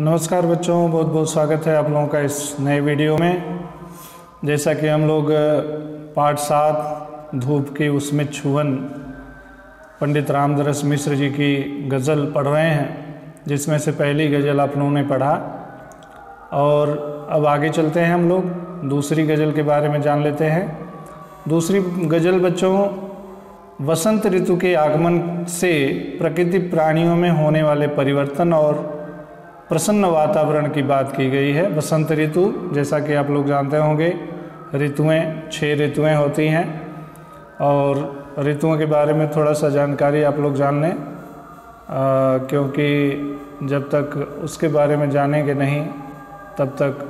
नमस्कार बच्चों, बहुत बहुत स्वागत है आप लोगों का इस नए वीडियो में। जैसा कि हम लोग पाठ 7 धूप की उसमें छुअन पंडित रामदरस मिश्र जी की गज़ल पढ़ रहे हैं, जिसमें से पहली गज़ल आप लोगों ने पढ़ा। और अब आगे चलते हैं, हम लोग दूसरी गज़ल के बारे में जान लेते हैं। दूसरी गज़ल बच्चों वसंत ऋतु के आगमन से प्रकृति प्राणियों में होने वाले परिवर्तन और प्रसन्न वातावरण की बात की गई है। वसंत ऋतु, जैसा कि आप लोग जानते होंगे, ऋतुएं 6 ऋतुएं होती हैं और ऋतुओं के बारे में थोड़ा सा जानकारी आप लोग जान लें, क्योंकि जब तक उसके बारे में जानेंगे नहीं तब तक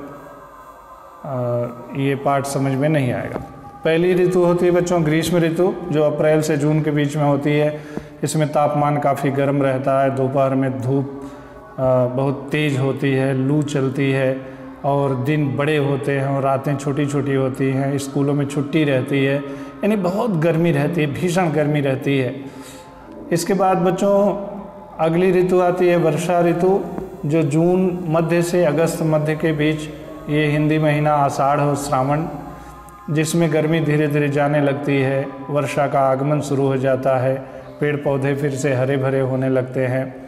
ये पाठ समझ में नहीं आएगा। पहली ऋतु होती है बच्चों ग्रीष्म ऋतु, जो अप्रैल से जून के बीच में होती है। इसमें तापमान काफ़ी गर्म रहता है, दोपहर में धूप बहुत तेज़ होती है, लू चलती है और दिन बड़े होते हैं और रातें छोटी छोटी होती हैं। स्कूलों में छुट्टी रहती है, यानी बहुत गर्मी रहती है, भीषण गर्मी रहती है। इसके बाद बच्चों अगली ऋतु आती है वर्षा ऋतु, जो जून मध्य से अगस्त मध्य के बीच, ये हिंदी महीना आषाढ़ और श्रावण, जिसमें गर्मी धीरे धीरे जाने लगती है, वर्षा का आगमन शुरू हो जाता है, पेड़ पौधे फिर से हरे भरे होने लगते हैं,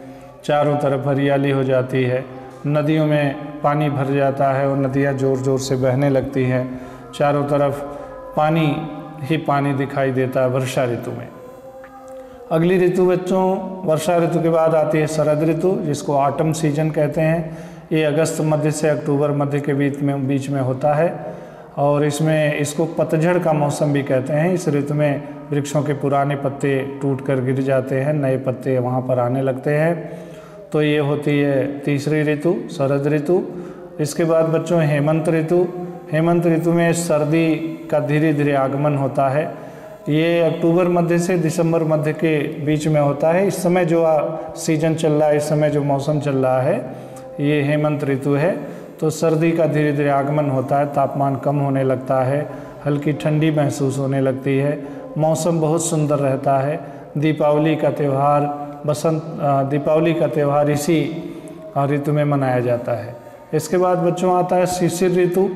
चारों तरफ हरियाली हो जाती है, नदियों में पानी भर जाता है और नदियाँ ज़ोर ज़ोर से बहने लगती हैं, चारों तरफ पानी ही पानी दिखाई देता है वर्षा ऋतु में। अगली ऋतु बच्चों वर्षा ऋतु के बाद आती है शरद ऋतु, जिसको ऑटम सीजन कहते हैं। ये अगस्त मध्य से अक्टूबर मध्य के बीच में होता है और इसको पतझड़ का मौसम भी कहते हैं। इस ऋतु में वृक्षों के पुराने पत्ते टूट कर गिर जाते हैं, नए पत्ते वहाँ पर आने लगते हैं। तो ये होती है तीसरी ऋतु शरद ऋतु। इसके बाद बच्चों हेमंत ऋतु। हेमंत ऋतु में सर्दी का धीरे धीरे आगमन होता है। ये अक्टूबर मध्य से दिसंबर मध्य के बीच में होता है। इस समय जो सीजन चल रहा है, इस समय जो मौसम चल रहा है, ये हेमंत ऋतु है। तो सर्दी का धीरे धीरे आगमन होता है, तापमान कम होने लगता है, हल्की ठंडी महसूस होने लगती है, मौसम बहुत सुंदर रहता है। दीपावली का त्यौहार इसी ऋतु में मनाया जाता है। इसके बाद बच्चों आता है शिशिर ऋतु।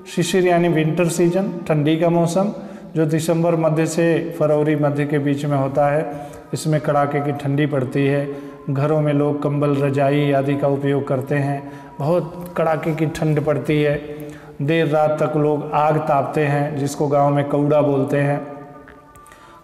शिशिर यानी विंटर सीजन, ठंडी का मौसम, जो दिसंबर मध्य से फरवरी मध्य के बीच में होता है। इसमें कड़ाके की ठंडी पड़ती है, घरों में लोग कंबल रजाई आदि का उपयोग करते हैं, बहुत कड़ाके की ठंड पड़ती है। देर रात तक लोग आग तापते हैं, जिसको गांव में कौड़ा बोलते हैं,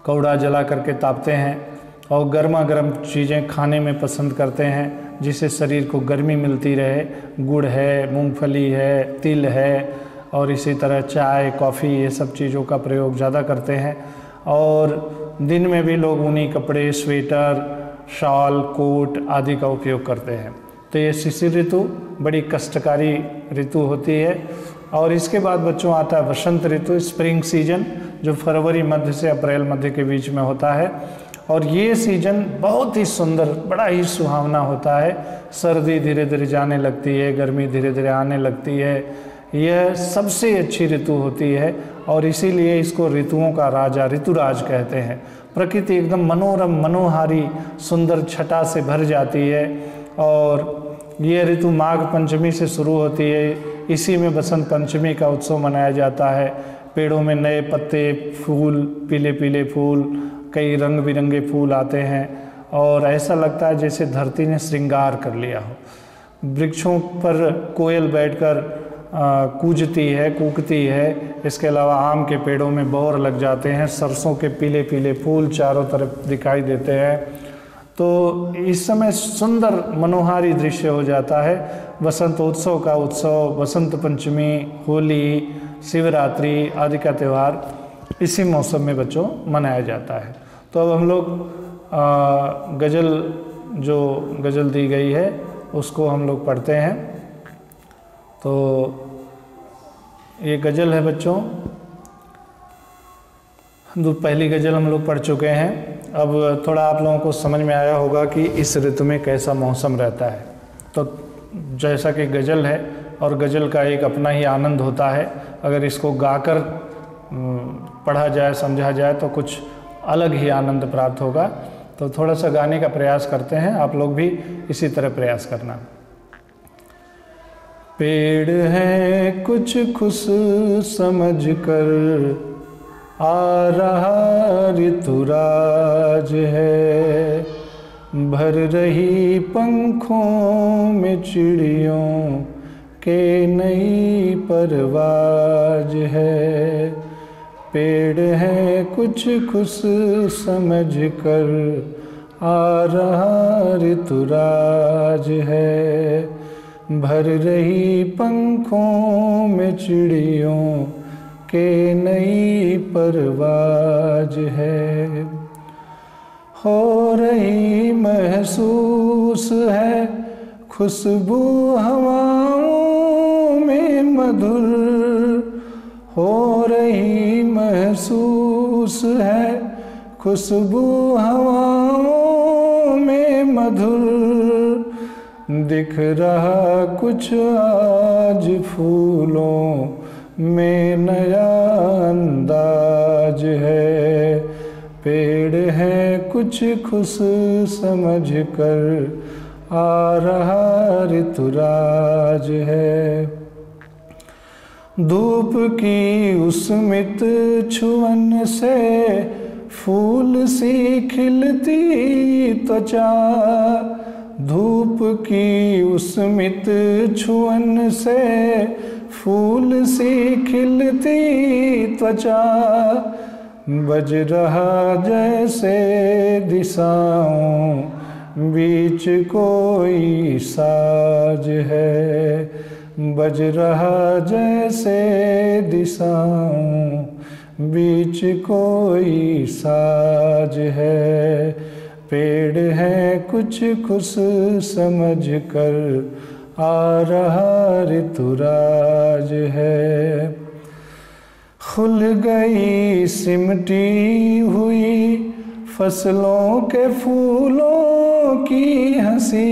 कौड़ा जला करके तापते हैं और गर्मा गर्म चीज़ें खाने में पसंद करते हैं, जिससे शरीर को गर्मी मिलती रहे। गुड़ है, मूंगफली है, तिल है और इसी तरह चाय कॉफ़ी, ये सब चीज़ों का प्रयोग ज़्यादा करते हैं। और दिन में भी लोग ऊनी कपड़े, स्वेटर, शॉल, कोट आदि का उपयोग करते हैं। तो ये शिशिर ऋतु बड़ी कष्टकारी ऋतु होती है। और इसके बाद बच्चों आता है वसंत ऋतु, स्प्रिंग सीजन, जो फरवरी मध्य से अप्रैल मध्य के बीच में होता है। और ये सीजन बहुत ही सुंदर, बड़ा ही सुहावना होता है। सर्दी धीरे धीरे जाने लगती है, गर्मी धीरे धीरे आने लगती है। यह सबसे अच्छी ऋतु होती है और इसीलिए इसको ऋतुओं का राजा, ऋतुराज कहते हैं। प्रकृति एकदम मनोरम, मनोहारी, सुंदर छटा से भर जाती है। और ये ऋतु माघ पंचमी से शुरू होती है। इसी में बसंत पंचमी का उत्सव मनाया जाता है। पेड़ों में नए पत्ते, फूल, पीले पीले फूल, कई रंग बिरंगे फूल आते हैं और ऐसा लगता है जैसे धरती ने श्रृंगार कर लिया हो। वृक्षों पर कोयल बैठकर कूजती है, कूकती है। इसके अलावा आम के पेड़ों में बौर लग जाते हैं, सरसों के पीले पीले फूल चारों तरफ दिखाई देते हैं। तो इस समय सुंदर मनोहारी दृश्य हो जाता है। वसंतोत्सव का उत्सव, वसंत पंचमी, होली, शिवरात्रि आदि का त्यौहार इसी मौसम में बच्चों मनाया जाता है। तो अब हम लोग गज़ल दी गई है उसको हम लोग पढ़ते हैं। तो ये गज़ल है बच्चों, पहली गज़ल हम लोग पढ़ चुके हैं। अब थोड़ा आप लोगों को समझ में आया होगा कि इस ऋतु में कैसा मौसम रहता है। तो जैसा कि गज़ल है और गज़ल का एक अपना ही आनंद होता है। अगर इसको गाकर पढ़ा जाए, समझा जाए तो कुछ अलग ही आनंद प्राप्त होगा। तो थोड़ा सा गाने का प्रयास करते हैं, आप लोग भी इसी तरह प्रयास करना। पेड़ है कुछ खुश समझ कर, आ रहा ऋतुराज है। भर रही पंखों में चिड़ियों के नई परवाज है। पेड़ है कुछ खुश समझ कर, आ रहा ऋतुराज है। भर रही पंखों में चिड़ियों के नई परवाज है। हो रही महसूस है खुशबू हवाओं में मधुर। हो रही महसूस है खुशबू हवाओं में मधुर। दिख रहा कुछ आज फूलों में नया अंदाज है। पेड़ है कुछ खुश समझ कर, आ रहा ऋतुराज है। धूप की उस्मित छुअन से फूल सी खिलती त्वचा। धूप की उस्मित छुअन से फूल सी खिलती त्वचा। बज रहा जैसे दिशाओं बीच कोई साज है। बज रहा जैसे दिशाओं बीच कोई साज है। पेड़ है कुछ खुश समझ कर, आ रहा ऋतुराज है। खुल गई सिमटी हुई फसलों के फूलों की हंसी।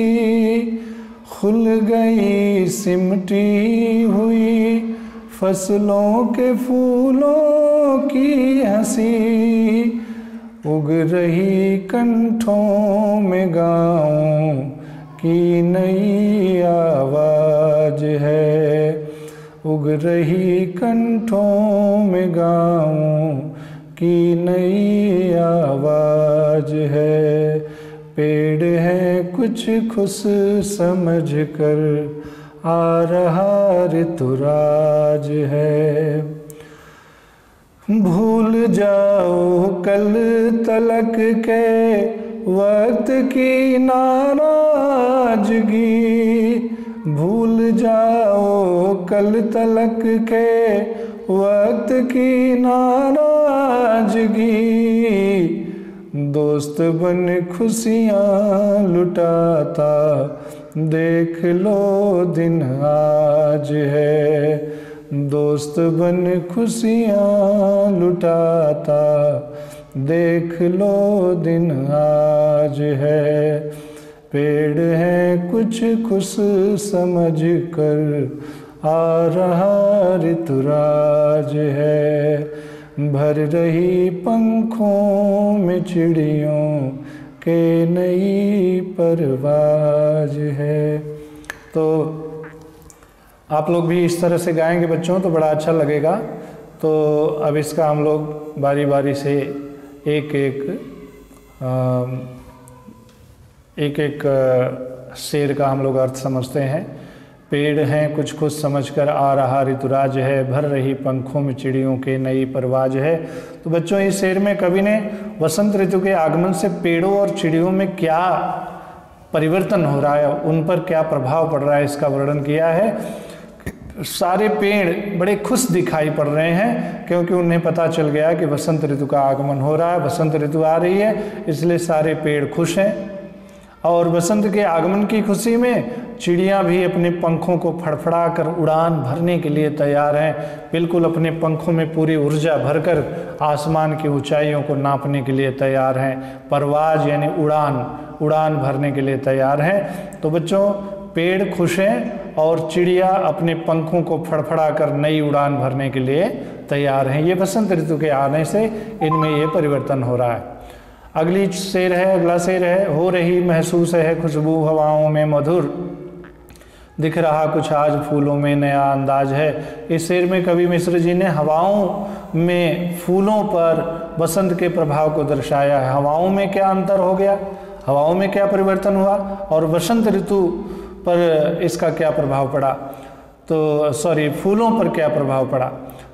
खुल गई सिमटी हुई फसलों के फूलों की हंसी। उग रही कंठों में गाँव की नई आवाज है। उग रही कंठों में गाँव की नई आवाज है। पेड़ है कुछ खुश समझ कर, आ रहा ऋतुराज है। भूल जाओ कल तलक के वक्त की नाराजगी। भूल जाओ कल तलक के वक्त की नाराजगी। दोस्त बन खुशियाँ लुटाता देख लो दिन आज है। दोस्त बन खुशियाँ लुटाता देख लो दिन आज है। पेड़ है कुछ खुश समझ कर, आ रहा ऋतुराज है। भर रही पंखों में चिड़ियों के नई परवाज है। तो आप लोग भी इस तरह से गाएंगे बच्चों तो बड़ा अच्छा लगेगा। तो अब इसका हम लोग बारी बारी से एक एक शेर का हम लोग अर्थ समझते हैं। पेड़ हैं कुछ कुछ समझकर, आ रहा ऋतुराज है। भर रही पंखों में चिड़ियों के नई परवाज है। तो बच्चों इस शेर में कवि ने वसंत ऋतु के आगमन से पेड़ों और चिड़ियों में क्या परिवर्तन हो रहा है, उन पर क्या प्रभाव पड़ रहा है, इसका वर्णन किया है। सारे पेड़ बड़े खुश दिखाई पड़ रहे हैं क्योंकि उन्हें पता चल गया कि वसंत ऋतु का आगमन हो रहा है, वसंत ऋतु आ रही है, इसलिए सारे पेड़ खुश हैं। और वसंत के आगमन की खुशी में चिड़ियाँ भी अपने पंखों को फड़फड़ा कर उड़ान भरने के लिए तैयार हैं। बिल्कुल अपने पंखों में पूरी ऊर्जा भरकर आसमान की ऊंचाइयों को नापने के लिए तैयार हैं। परवाज यानी उड़ान भरने के लिए तैयार हैं। तो बच्चों पेड़ खुश हैं और चिड़िया अपने पंखों को फड़फड़ा कर नई उड़ान भरने के लिए तैयार हैं। ये वसंत ऋतु के आने से इनमें ये परिवर्तन हो रहा है। अगला शेर है, हो रही महसूस है खुशबू हवाओं में मधुर। दिख रहा कुछ आज फूलों में नया अंदाज है। इस शेर में कवि मिश्र जी ने हवाओं में फूलों पर बसंत के प्रभाव को दर्शाया है। हवाओं में क्या अंतर हो गया, हवाओं में क्या परिवर्तन हुआ और वसंत ऋतु पर इसका क्या प्रभाव पड़ा, तो फूलों पर क्या प्रभाव पड़ा।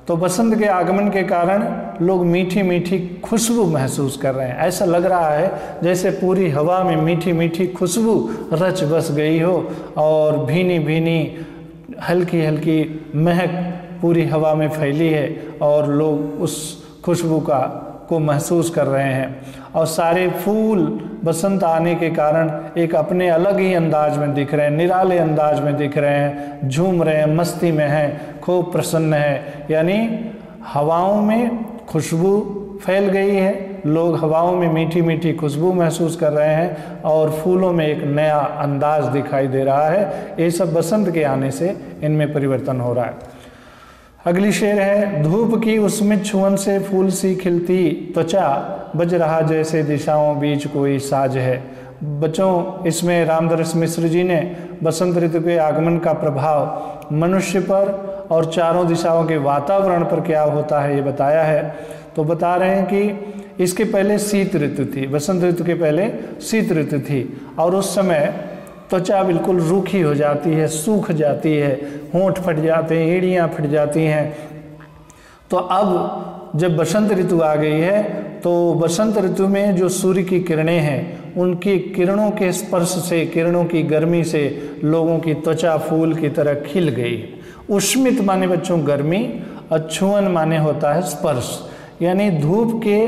तो बसंत के आगमन के कारण लोग मीठी मीठी खुशबू महसूस कर रहे हैं। ऐसा लग रहा है जैसे पूरी हवा में मीठी मीठी खुशबू रच बस गई हो और भीनी भीनी हल्की हल्की महक पूरी हवा में फैली है और लोग उस खुशबू को महसूस कर रहे हैं। और सारे फूल बसंत आने के कारण एक अपने अलग ही अंदाज में दिख रहे हैं, निराले अंदाज में दिख रहे हैं, झूम रहे हैं, मस्ती में हैं, खूब प्रसन्न है। यानी हवाओं में खुशबू फैल गई है, लोग हवाओं में मीठी मीठी खुशबू महसूस कर रहे हैं और फूलों में एक नया अंदाज दिखाई दे रहा है। ये सब बसंत के आने से इनमें परिवर्तन हो रहा है। अगली शेर है, धूप की उसमें छुअन से फूल सी खिलती त्वचा, बज रहा जैसे दिशाओं बीच कोई साज है। बच्चों, इसमें रामदरस मिश्र जी ने बसंत ऋतु के आगमन का प्रभाव मनुष्य पर और चारों दिशाओं के वातावरण पर क्या होता है ये बताया है। तो बता रहे हैं कि इसके पहले शीत ऋतु थी, बसंत ऋतु के पहले शीत ऋतु थी और उस समय त्वचा बिल्कुल रूखी हो जाती है, सूख जाती है, होंठ फट जाते हैं, एड़ियाँ फट जाती हैं। तो अब जब बसंत ऋतु आ गई है तो बसंत ऋतु में जो सूर्य की किरणें हैं उनकी किरणों के स्पर्श से, किरणों की गर्मी से लोगों की त्वचा फूल की तरह खिल गई। उष्मित माने बच्चों गर्मी और छुअन माने होता है स्पर्श, यानी धूप के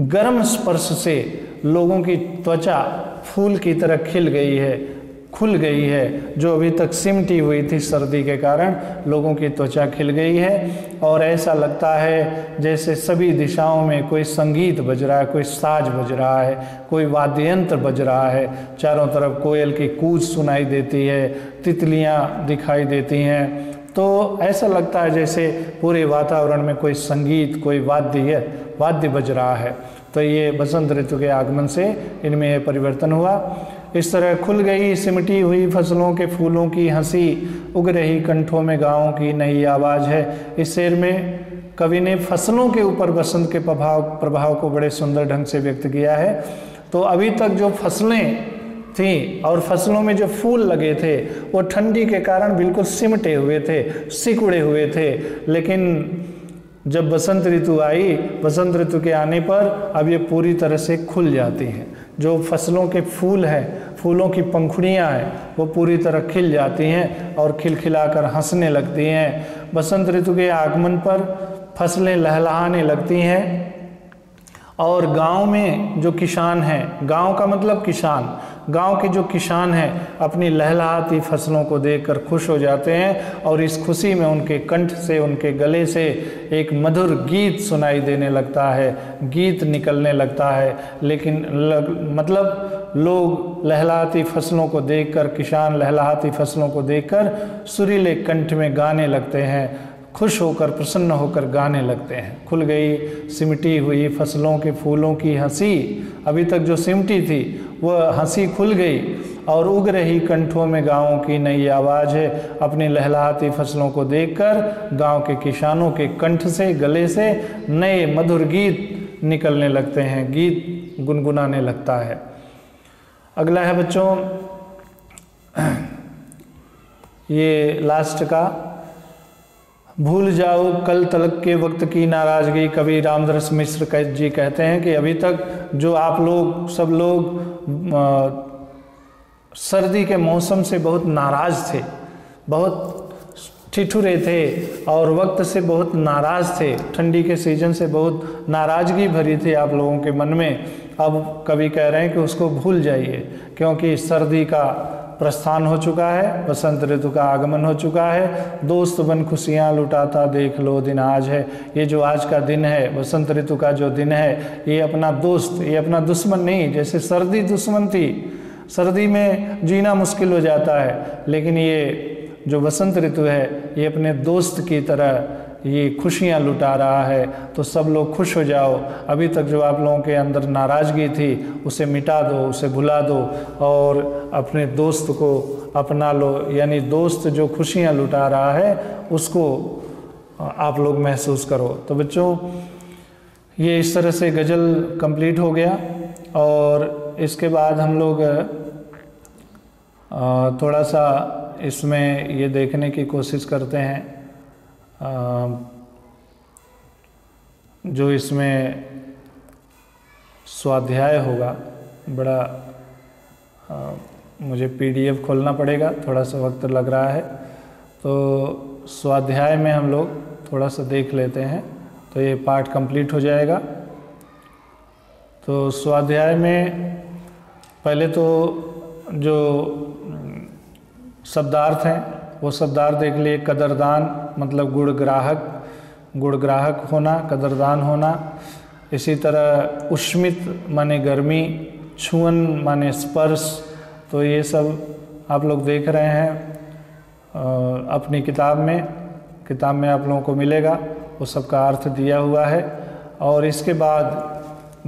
गर्म स्पर्श से लोगों की त्वचा फूल की तरह खिल गई है, खुल गई है। जो अभी तक सिमटी हुई थी सर्दी के कारण लोगों की त्वचा खिल गई है और ऐसा लगता है जैसे सभी दिशाओं में कोई संगीत बज रहा है, कोई साज बज रहा है, कोई वाद्य यंत्र बज रहा है। चारों तरफ कोयल की कूज सुनाई देती है, तितलियां दिखाई देती हैं। तो ऐसा लगता है जैसे पूरे वातावरण में कोई संगीत, कोई वाद्य बज रहा है। तो ये बसंत ऋतु के आगमन से इनमें ये परिवर्तन हुआ। इस तरह खुल गई सिमटी हुई फसलों के फूलों की हंसी, उग रही कंठों में गाँवों की नई आवाज़ है। इस शेर में कवि ने फसलों के ऊपर बसंत के प्रभाव को बड़े सुंदर ढंग से व्यक्त किया है। तो अभी तक जो फसलें थी और फसलों में जो फूल लगे थे वो ठंडी के कारण बिल्कुल सिमटे हुए थे, सिकुड़े हुए थे। लेकिन जब बसंत ऋतु आई, बसंत ऋतु के आने पर अब ये पूरी तरह से खुल जाती हैं। जो फसलों के फूल हैं, फूलों की पंखुड़ियाँ हैं, वो पूरी तरह खिल जाती हैं और खिलखिलाकर हंसने लगती हैं। बसंत ऋतु के आगमन पर फसलें लहलहाने लगती हैं और गांव में जो किसान हैं, गांव का मतलब किसान, गांव के जो किसान हैं अपनी लहलहाती फसलों को देखकर खुश हो जाते हैं और इस खुशी में उनके कंठ से, उनके गले से एक मधुर गीत सुनाई देने लगता है, गीत निकलने लगता है। लेकिन मतलब लोग लहलहाती फसलों को देखकर, किसान लहलहाती फसलों को देखकर सुरीले कंठ में गाने लगते हैं, खुश होकर, प्रसन्न होकर गाने लगते हैं। खुल गई सिमटी हुई फसलों के फूलों की हंसी, अभी तक जो सिमटी थी वह हंसी खुल गई और उग रही कंठों में गाँवों की नई आवाज़ है। अपनी लहलहाती फसलों को देखकर गांव के किसानों के कंठ से, गले से नए मधुर गीत निकलने लगते हैं, गीत गुनगुनाने लगता है। अगला है बच्चों ये लास्ट का, भूल जाओ कल तलक के वक्त की नाराज़गी। कवि रामदरस मिश्र जी कहते हैं कि अभी तक जो आप लोग सब लोग सर्दी के मौसम से बहुत नाराज़ थे, बहुत ठिठुरे थे और वक्त से बहुत नाराज़ थे, ठंडी के सीज़न से बहुत नाराज़गी भरी थी आप लोगों के मन में। अब कवि कह रहे हैं कि उसको भूल जाइए, क्योंकि सर्दी का प्रस्थान हो चुका है, बसंत ऋतु का आगमन हो चुका है। दोस्त बन खुशियाँ लुटाता देख लो दिन आज है। ये जो आज का दिन है, बसंत ऋतु का जो दिन है, ये अपना दोस्त, ये अपना दुश्मन नहीं। जैसे सर्दी दुश्मन थी, सर्दी में जीना मुश्किल हो जाता है, लेकिन ये जो बसंत ऋतु है ये अपने दोस्त की तरह ये खुशियाँ लुटा रहा है, तो सब लोग खुश हो जाओ। अभी तक जो आप लोगों के अंदर नाराज़गी थी उसे मिटा दो, उसे भुला दो और अपने दोस्त को अपना लो। यानी दोस्त जो खुशियाँ लुटा रहा है उसको आप लोग महसूस करो। तो बच्चों ये इस तरह से गज़ल कंप्लीट हो गया। और इसके बाद हम लोग थोड़ा सा इसमें ये देखने की कोशिश करते हैं जो इसमें स्वाध्याय होगा। बड़ा मुझे PDF खोलना पड़ेगा, थोड़ा सा वक्त लग रहा है। तो स्वाध्याय में हम लोग थोड़ा सा देख लेते हैं, तो ये पार्ट कंप्लीट हो जाएगा। तो स्वाध्याय में पहले तो जो शब्दार्थ हैं वो शब्दार्थ देख लिए। कदरदान मतलब गुणग्राहक होना, कदरदान होना। इसी तरह उष्मित माने गर्मी, छुअन माने स्पर्श। तो ये सब आप लोग देख रहे हैं अपनी किताब में आप लोगों को मिलेगा, वो सब का अर्थ दिया हुआ है। और इसके बाद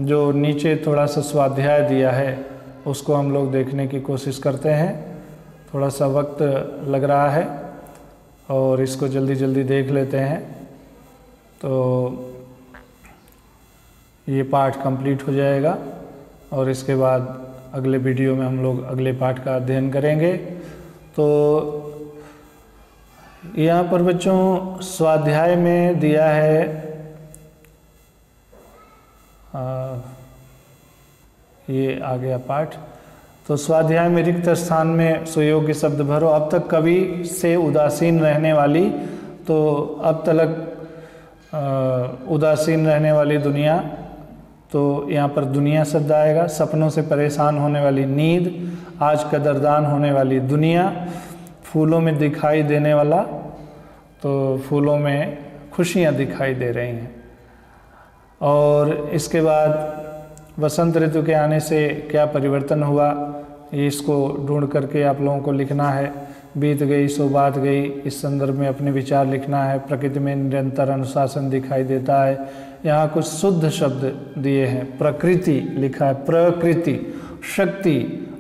जो नीचे थोड़ा सा स्वाध्याय दिया है उसको हम लोग देखने की कोशिश करते हैं। थोड़ा सा वक्त लग रहा है और इसको जल्दी जल्दी देख लेते हैं। तो ये पाठ कंप्लीट हो जाएगा और इसके बाद अगले वीडियो में हम लोग अगले पाठ का अध्ययन करेंगे। तो यहाँ पर बच्चों स्वाध्याय में दिया है ये आ गया पाठ। तो स्वाध्याय में रिक्त स्थान में सुयोग्य शब्द भरो। अब तक कवि से उदासीन रहने वाली, तो अब तक उदासीन रहने वाली दुनिया, तो यहाँ पर दुनिया शब्द आएगा। सपनों से परेशान होने वाली नींद, आज कदरदान होने वाली दुनिया, फूलों में दिखाई देने वाला, तो फूलों में खुशियाँ दिखाई दे रही हैं। और इसके बाद वसंत ऋतु के आने से क्या परिवर्तन हुआ, ये इसको ढूंढ करके आप लोगों को लिखना है। बीत गई सो बात गई, इस संदर्भ में अपने विचार लिखना है। प्रकृति में निरंतर अनुशासन दिखाई देता है। यहाँ कुछ शुद्ध शब्द दिए हैं। प्रकृति लिखा है, प्रकृति। शक्ति,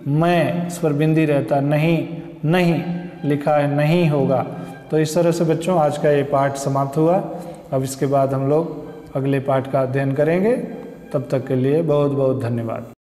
मैं स्वर बिंदी रहता, नहीं लिखा है, नहीं होगा। तो इस तरह से बच्चों आज का ये पाठ समाप्त हुआ। अब इसके बाद हम लोग अगले पाठ का अध्ययन करेंगे। तब तक के लिए बहुत बहुत धन्यवाद।